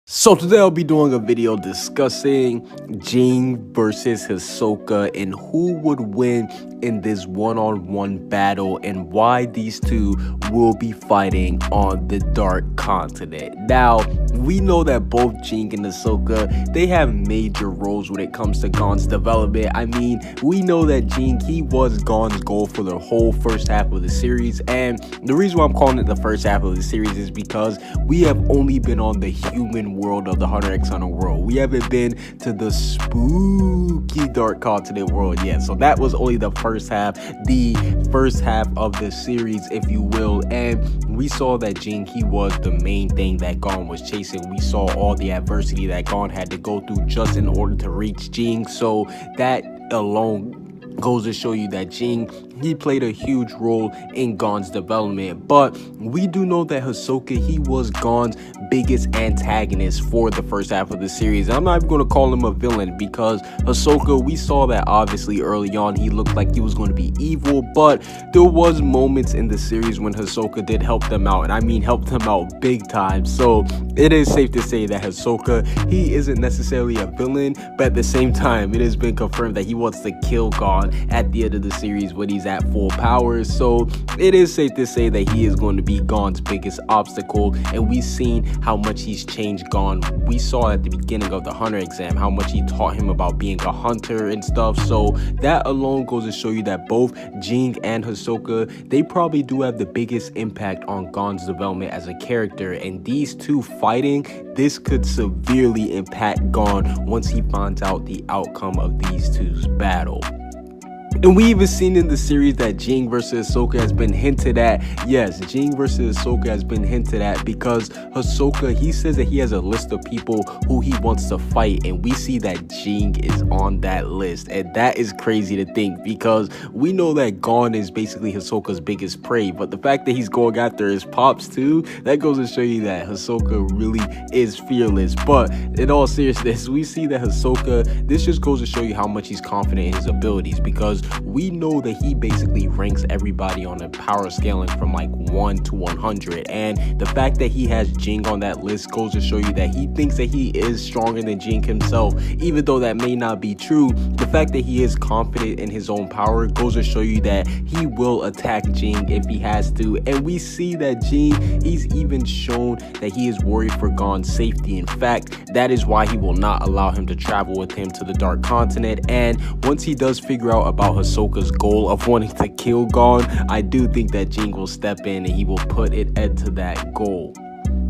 So today I'll be doing a video discussing Ging versus Hisoka and who would win in this one-on-one battle and why these two will be fighting on the Dark Continent. Now, we know that both Ging and Hisoka, they have major roles when it comes to Gon's development. I mean, we know that Ging, he was Gon's goal for the whole first half of the series, and the reason why I'm calling it the first half of the series is because we have only been on the human world of the Hunter x Hunter world. We haven't been to the spooky Dark Continent world yet. So that was only the first half of the series, if you will. And we saw that Ging, he was the main thing that Gon was chasing. We saw all the adversity that Gon had to go through just in order to reach Ging. So that alone goes to show you that Ging, he played a huge role in Gon's development. But we do know that Hisoka, he was Gon's biggest antagonist for the first half of the series. I'm not even going to call him a villain because Hisoka, we saw that obviously early on he looked like he was going to be evil, but there was moments in the series when Hisoka did help them out, and I mean help them out big time. So it is safe to say that Hisoka, he isn't necessarily a villain, but at the same time it has been confirmed that he wants to kill Gon at the end of the series when he's at full power. So it is safe to say that he is going to be Gon's biggest obstacle, and we've seen how much he's changed Gon. We saw at the beginning of the Hunter exam how much he taught him about being a hunter and stuff. So that alone goes to show you that both Ging and Hisoka, they probably do have the biggest impact on Gon's development as a character, and these two fighting, this could severely impact Gon once he finds out the outcome of these two's battle. And we even seen in the series that Ging versus Hisoka has been hinted at. Yes, Ging versus Hisoka has been hinted at because Hisoka, he says that he has a list of people who he wants to fight, and we see that Ging is on that list, and that is crazy to think because we know that Gon is basically Hisoka's biggest prey, but the fact that he's going after his pops too, that goes to show you that Hisoka really is fearless. But in all seriousness, we see that Hisoka, this just goes to show you how much he's confident in his abilities, because we know that he basically ranks everybody on a power scaling from like 1 to 100, and the fact that he has Ging on that list goes to show you that he thinks that he is stronger than Ging himself. Even though that may not be true, the fact that he is confident in his own power goes to show you that he will attack Ging if he has to. And we see that Ging, he's even shown that he is worried for Gon's safety. In fact, that is why he will not allow him to travel with him to the Dark Continent. And once he does figure out about Hisoka's goal of wanting to kill Gon, I do think that Ging will step in and he will put it into that goal.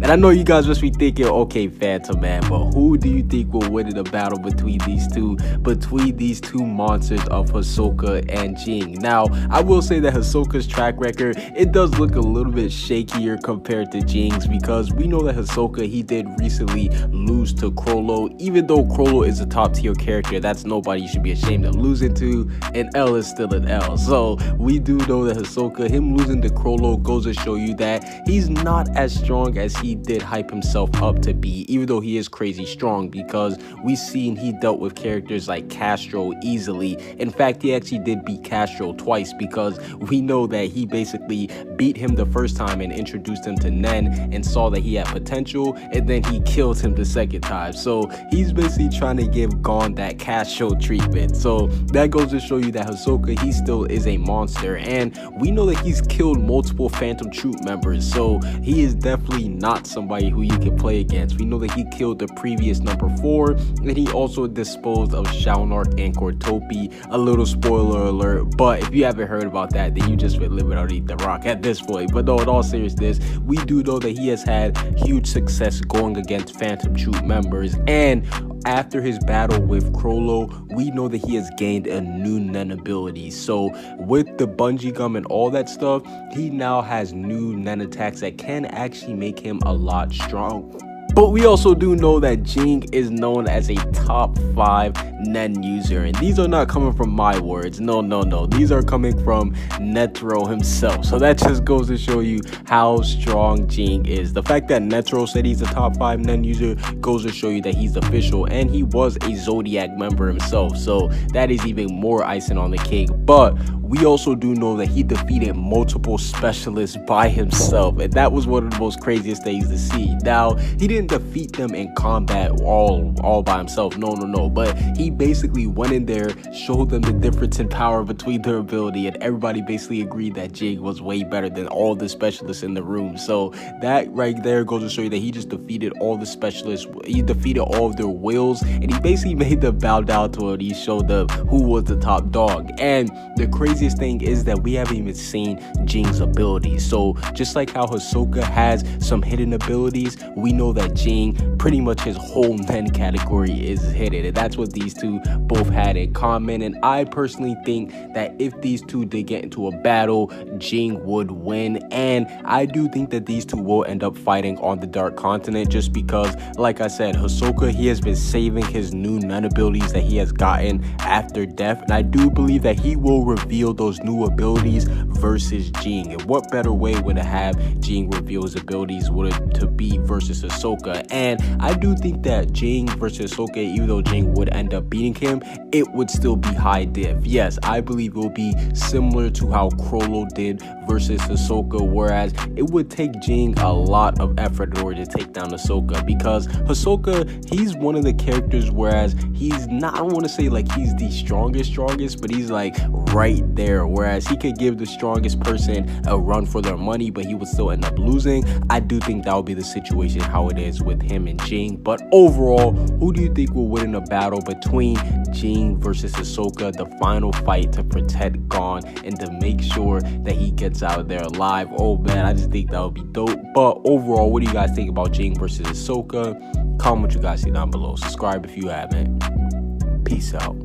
And I know you guys must be thinking, okay, Phantom Man, but who do you think will win in a battle between these two monsters of Hisoka and Ging? Now, I will say that Hisoka's track record, it does look a little bit shakier compared to Jing's, because we know that Hisoka, he did recently lose to Chrollo. Even though Chrollo is a top tier character, that's nobody you should be ashamed of losing to. An L is still an L. So we do know that Hisoka, him losing to Chrollo goes to show you that he's not as strong as he did hype himself up to be, even though he is crazy strong, because we've seen he dealt with characters like Castro easily. In fact, he actually did beat Castro twice, because we know that he basically beat him the first time and introduced him to Nen and saw that he had potential, and then he killed him the second time. So he's basically trying to give Gon that Castro treatment. So that goes to show you that Hisoka, he still is a monster, and we know that he's killed multiple Phantom Troop members, so he is definitely not somebody who you can play against. We know that he killed the previous number 4, and he also disposed of Shaunark and Cortopi. A little spoiler alert, but if you haven't heard about that, then you just been living underneath the rock at this point. But no, in all seriousness, we do know that he has had huge success going against Phantom Troop members, and after his battle with Chrollo, we know that he has gained a new Nen ability. So with the bungee gum and all that stuff, he now has new Nen attacks that can actually make him a lot strong. But we also do know that Ging is known as a top 5 Nen user, and these are not coming from my words. No, these are coming from Netero himself. So that just goes to show you how strong Ging is. The fact that Netero said he's a top 5 Nen user goes to show you that he's official, and he was a Zodiac member himself, so that is even more icing on the cake. But we also do know that he defeated multiple specialists by himself, and that was one of the most craziest things to see. Now, he didn't defeat them in combat all by himself, no, but he basically went in there, showed them the difference in power between their ability, and everybody basically agreed that Ging was way better than all the specialists in the room. So that right there goes to show you that he just defeated all the specialists, he defeated all of their wills, and he basically made them bow down to it. He showed them who was the top dog. And the craziest thing is that we haven't even seen Jing's abilities. So just like how Hisoka has some hidden abilities, we know that Ging, pretty much his whole men category is hidden, and that's what these two both had in common. And I personally think that if these two did get into a battle, Ging would win, and I do think that these two will end up fighting on the Dark Continent, just because, like I said, Hisoka, he has been saving his new nun abilities that he has gotten after death, and I do believe that he will reveal those new abilities versus Ging. And what better way would to have Ging reveal his abilities would it to be versus Hisoka? And I do think that Ging versus Hisoka, even though Ging would end up beating him, it would still be high diff. Yes, I believe it will be similar to how Crollo did versus Hisoka, whereas it would take Ging a lot of effort in order to take down Hisoka, because Hisoka, he's one of the characters, whereas he's not, I don't want to say like he's the strongest, but he's like right there, whereas he could give the strongest person a run for their money, but he would still end up losing. I do think that would be the situation how it is with him and Ging. But overall, who do you think will win in a battle between Ging versus Hisoka, the final fight to protect Gon and to make sure that he gets out of there alive? Oh man, I just think that would be dope. But overall, what do you guys think about Ging versus Hisoka? Comment what you guys see down below. Subscribe if you haven't. Peace out.